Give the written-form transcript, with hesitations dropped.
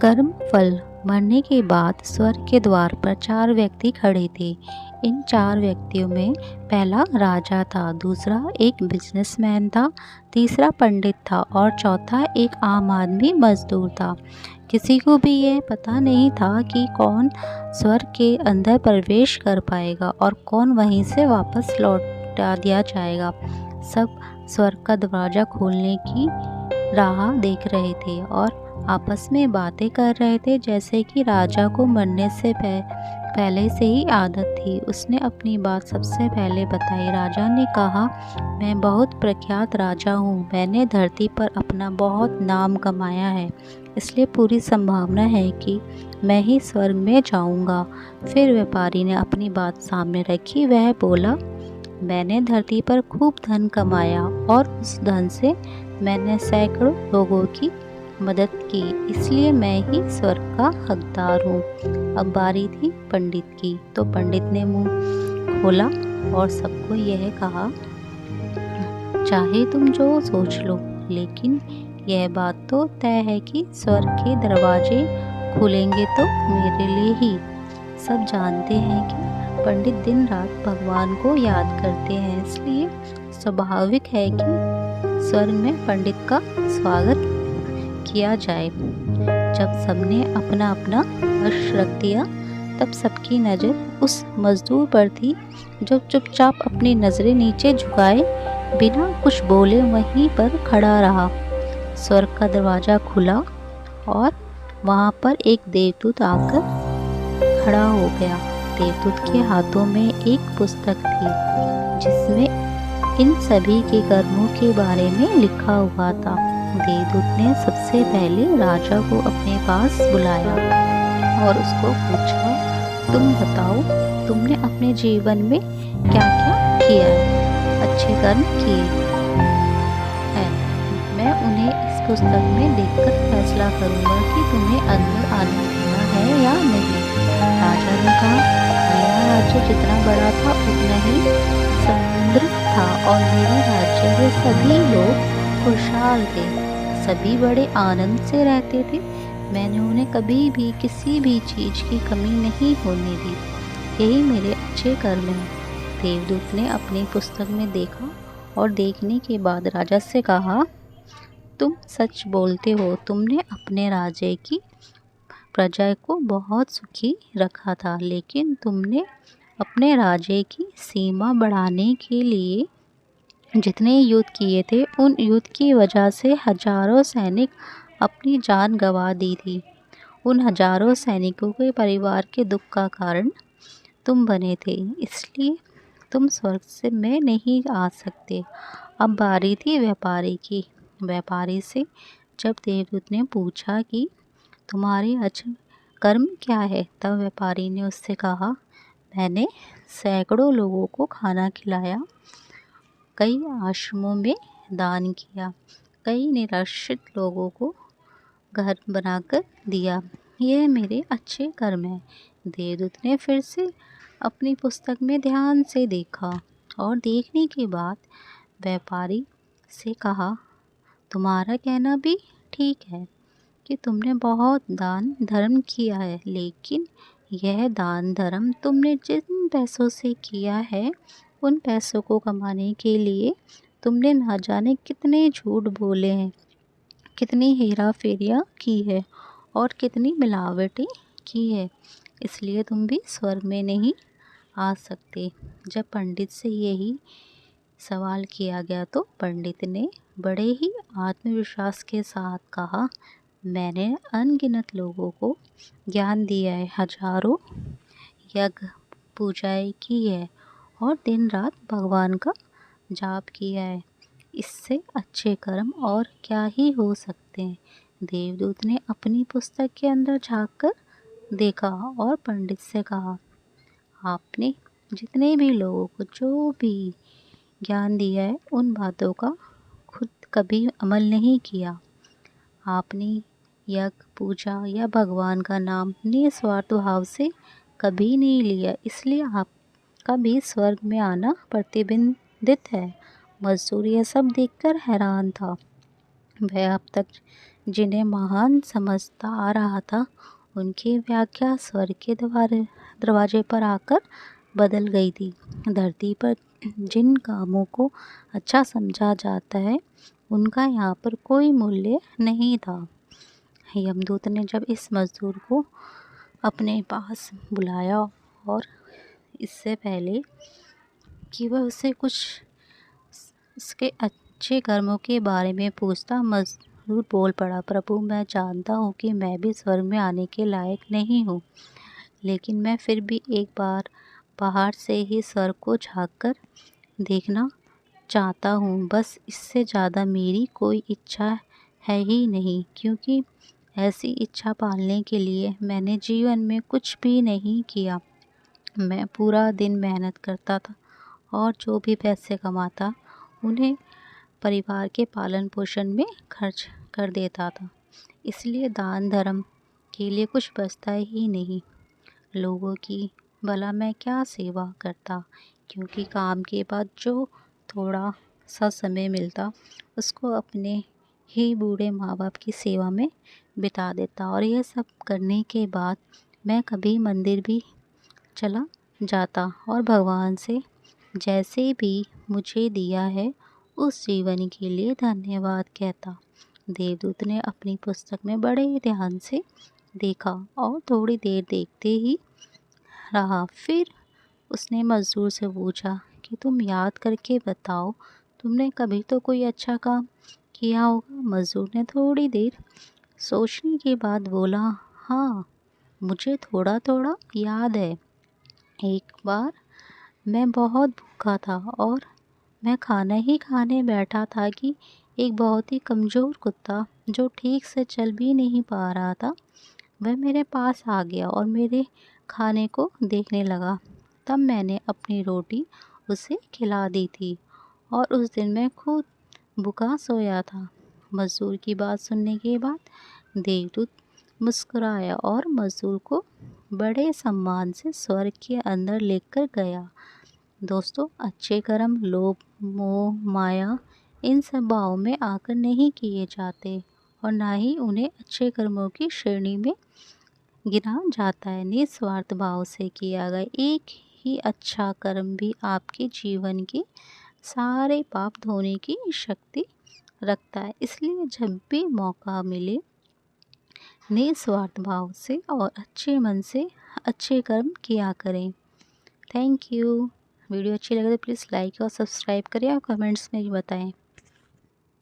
कर्म फल। मरने के बाद स्वर्ग के द्वार पर 4 व्यक्ति खड़े थे। इन 4 व्यक्तियों में पहला राजा था, दूसरा एक बिजनेसमैन था, तीसरा पंडित था और चौथा एक आम आदमी मजदूर था। किसी को भी यह पता नहीं था कि कौन स्वर्ग के अंदर प्रवेश कर पाएगा और कौन वहीं से वापस लौटा दिया जाएगा। सब स्वर्ग का दरवाज़ा खोलने की राह देख रहे थे और आपस में बातें कर रहे थे, जैसे कि राजा को मरने से पहले से ही आदत थी। उसने अपनी बात सबसे पहले बताई। राजा ने कहा, मैं बहुत प्रख्यात राजा हूँ। मैंने धरती पर अपना बहुत नाम कमाया है, इसलिए पूरी संभावना है कि मैं ही स्वर्ग में जाऊँगा। फिर व्यापारी ने अपनी बात सामने रखी। वह बोला, मैंने धरती पर खूब धन कमाया और उस धन से मैंने सैकड़ों लोगों की मदद की, इसलिए मैं ही स्वर्ग का हकदार हूँ। अब बारी थी पंडित की, तो पंडित ने मुंह खोला और सबको यह कहा, चाहे तुम जो सोच लो, लेकिन यह बात तो तय है कि स्वर्ग के दरवाजे खुलेंगे तो मेरे लिए ही। सब जानते हैं कि पंडित दिन रात भगवान को याद करते हैं, इसलिए स्वाभाविक है कि स्वर्ग में पंडित का स्वागत किया जाए। जब सबने अपना अपना हर्ष रख दिया, तब सबकी नज़र उस मजदूर पर थी जो चुपचाप अपनी नज़रें नीचे झुकाए बिना कुछ बोले वहीं पर खड़ा रहा। स्वर्ग का दरवाज़ा खुला और वहाँ पर एक देवदूत आकर खड़ा हो गया। देवदूत के हाथों में एक पुस्तक थी जिसमें इन सभी के कर्मों के बारे में लिखा हुआ था। देवदूत ने सबसे पहले राजा को अपने पास बुलाया और उसको पूछा, तुम बताओ, तुमने अपने जीवन में क्या क्या किया है, अच्छे कर्म किए हैं। मैं उन्हें इस पुस्तक में देखकर फैसला करूंगा कि तुम्हें अंदर आने देना है या नहीं। राजा ने कहा, मेरा राज्य जितना बड़ा था उतना ही समृद्ध था और मेरे राज्य के सभी लोग खुशहाल थे। सभी बड़े आनंद से रहते थे। मैंने उन्हें कभी भी किसी भी चीज़ की कमी नहीं होने दी। यही मेरे अच्छे कर्म हैं। देवदूत ने अपनी पुस्तक में देखा और देखने के बाद राजा से कहा, तुम सच बोलते हो। तुमने अपने राज्य की प्रजा को बहुत सुखी रखा था, लेकिन तुमने अपने राज्य की सीमा बढ़ाने के लिए जितने युद्ध किए थे, उन युद्ध की वजह से हजारों सैनिक अपनी जान गंवा दी थी। उन हजारों सैनिकों के परिवार के दुख का कारण तुम बने थे, इसलिए तुम स्वर्ग से में नहीं आ सकते। अब बारी थी व्यापारी की। व्यापारी से जब देवदूत ने पूछा कि तुम्हारे अच्छे कर्म क्या है, तब व्यापारी ने उससे कहा, मैंने सैकड़ों लोगों को खाना खिलाया, कई आश्रमों में दान किया, कई निराश्रित लोगों को घर बनाकर दिया। यह मेरे अच्छे कर्म हैं। देवदूत ने फिर से अपनी पुस्तक में ध्यान से देखा और देखने के बाद व्यापारी से कहा, तुम्हारा कहना भी ठीक है कि तुमने बहुत दान धर्म किया है, लेकिन यह दान धर्म तुमने जिन पैसों से किया है, उन पैसों को कमाने के लिए तुमने ना जाने कितने झूठ बोले हैं, कितनी हेरा फेरियाँ की है और कितनी मिलावटें की है, इसलिए तुम भी स्वर्ग में नहीं आ सकते। जब पंडित से यही सवाल किया गया तो पंडित ने बड़े ही आत्मविश्वास के साथ कहा, मैंने अनगिनत लोगों को ज्ञान दिया है, हजारों यज्ञ पूजाएं की है और दिन रात भगवान का जाप किया है। इससे अच्छे कर्म और क्या ही हो सकते हैं। देवदूत ने अपनी पुस्तक के अंदर झांककर देखा और पंडित से कहा, आपने जितने भी लोगों को जो भी ज्ञान दिया है, उन बातों का खुद कभी अमल नहीं किया। आपने यज्ञ पूजा या भगवान का नाम निस्वार्थ भाव से कभी नहीं लिया, इसलिए आपका भी स्वर्ग में आना प्रतिबंधित है। मजदूर यह सब देखकर हैरान था। वह अब तक जिन्हें महान समझता आ रहा था, उनकी व्याख्या स्वर्ग के दरवाजे पर आकर बदल गई थी। धरती पर जिन कामों को अच्छा समझा जाता है, उनका यहाँ पर कोई मूल्य नहीं था। यमदूत ने जब इस मजदूर को अपने पास बुलाया और इससे पहले कि वह उसे कुछ उसके अच्छे कर्मों के बारे में पूछता, मजदूर बोल पड़ा, प्रभु, मैं जानता हूँ कि मैं भी स्वर्ग में आने के लायक नहीं हूँ, लेकिन मैं फिर भी एक बार बाहर से ही स्वर्ग को झाँक कर देखना चाहता हूँ। बस इससे ज़्यादा मेरी कोई इच्छा है ही नहीं, क्योंकि ऐसी इच्छा पालने के लिए मैंने जीवन में कुछ भी नहीं किया। मैं पूरा दिन मेहनत करता था और जो भी पैसे कमाता उन्हें परिवार के पालन पोषण में खर्च कर देता था, इसलिए दान धर्म के लिए कुछ बचता ही नहीं। लोगों की भला मैं क्या सेवा करता, क्योंकि काम के बाद जो थोड़ा सा समय मिलता उसको अपने ही बूढ़े माँ बाप की सेवा में बिता देता। और यह सब करने के बाद मैं कभी मंदिर भी चला जाता और भगवान से जैसे भी मुझे दिया है उस जीवन के लिए धन्यवाद कहता। देवदूत ने अपनी पुस्तक में बड़े ध्यान से देखा और थोड़ी देर देखते ही रहा। फिर उसने मजदूर से पूछा कि तुम याद करके बताओ, तुमने कभी तो कोई अच्छा काम किया होगा। मजदूर ने थोड़ी देर सोचने के बाद बोला, हाँ, मुझे थोड़ा थोड़ा याद है। एक बार मैं बहुत भूखा था और मैं खाना ही खाने बैठा था कि एक बहुत ही कमज़ोर कुत्ता, जो ठीक से चल भी नहीं पा रहा था, वह मेरे पास आ गया और मेरे खाने को देखने लगा। तब मैंने अपनी रोटी उसे खिला दी थी और उस दिन मैं खुद भूखा सोया था। मज़दूर की बात सुनने के बाद देवदूत मुस्कुराया और मज़दूर को बड़े सम्मान से स्वर्ग के अंदर लेकर गया। दोस्तों, अच्छे कर्म लोभ, मोह, माया इन सब भावों में आकर नहीं किए जाते और ना ही उन्हें अच्छे कर्मों की श्रेणी में गिना जाता है। निस्वार्थ भाव से किया गया एक ही अच्छा कर्म भी आपके जीवन के सारे पाप धोने की शक्ति रखता है। इसलिए जब भी मौका मिले, निस्वार्थ भाव से और अच्छे मन से अच्छे कर्म किया करें। Thank you. वीडियो अच्छी लगे तो प्लीज़ लाइक और सब्सक्राइब करें और कमेंट्स में भी बताएं।